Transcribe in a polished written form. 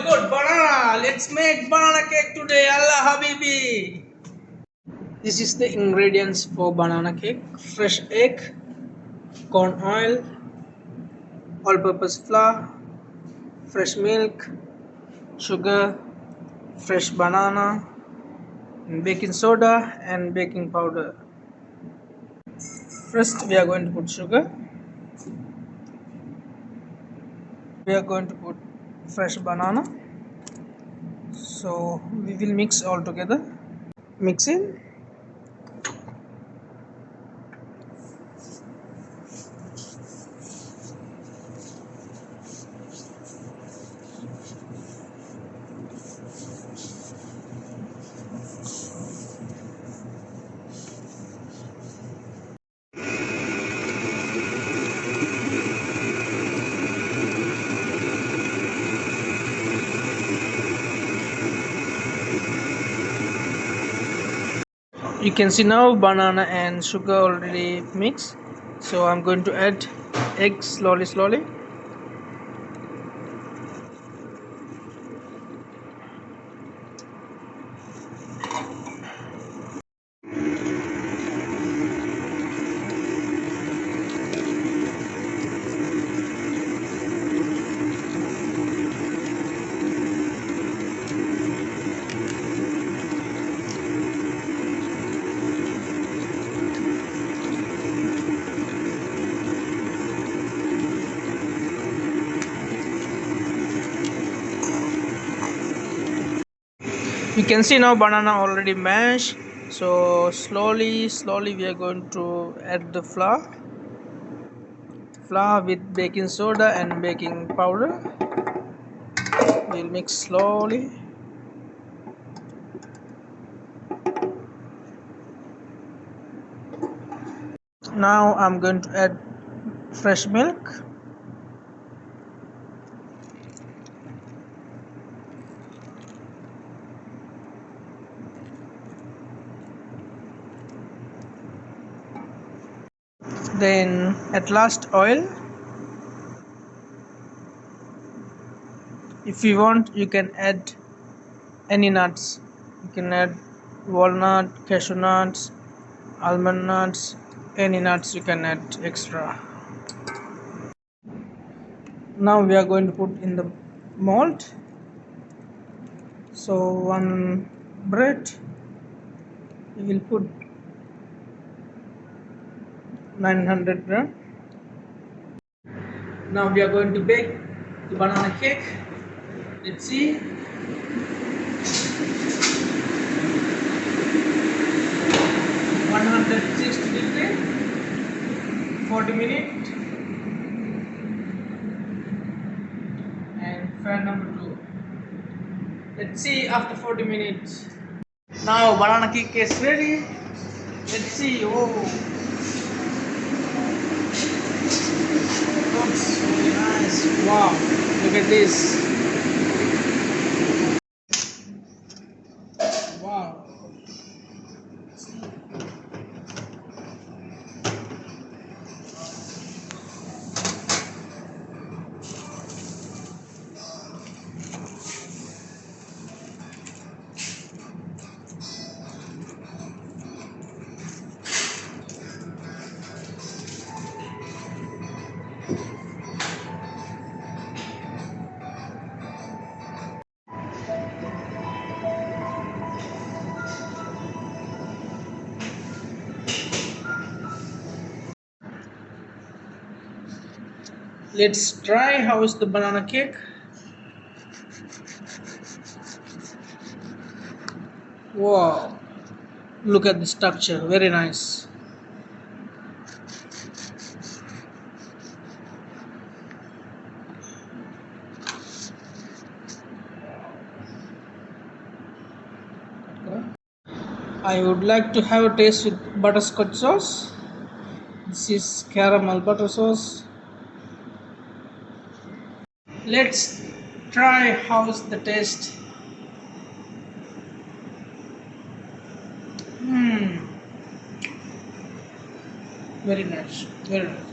good. Banana. Let's make banana cake today. Allah Habibi. This is the ingredients for banana cake: fresh egg, corn oil, all-purpose flour, fresh milk, sugar, fresh banana, baking soda, and baking powder. First, we are going to put sugar. We are going to put fresh banana. So we will mix all together. Mix in. You can see now banana and sugar already mixed, so I'm going to add egg slowly. You can see now banana already mashed, so slowly we are going to add the flour with baking soda and baking powder. We'll mix slowly. Now I'm going to add fresh milk. Then at last oil. If you want, you can add any nuts. You can add walnut, cashew nuts, almond nuts, any nuts you can add extra. Now we are going to put in the mold. So one bread, we will put 900 gram. Now we are going to bake the banana cake. Let's see. 160 degree, 40 minutes, and fan number 2. Let's see after 40 minutes. Now banana cake is ready. Let's see. Oh, looks really nice. Wow, look at this. Wow. Let's try how is the banana cake. Wow, look at the structure, very nice. I would like to have a taste with butterscotch sauce. This is caramel butter sauce. Let's try how's the taste. Very nice, very nice.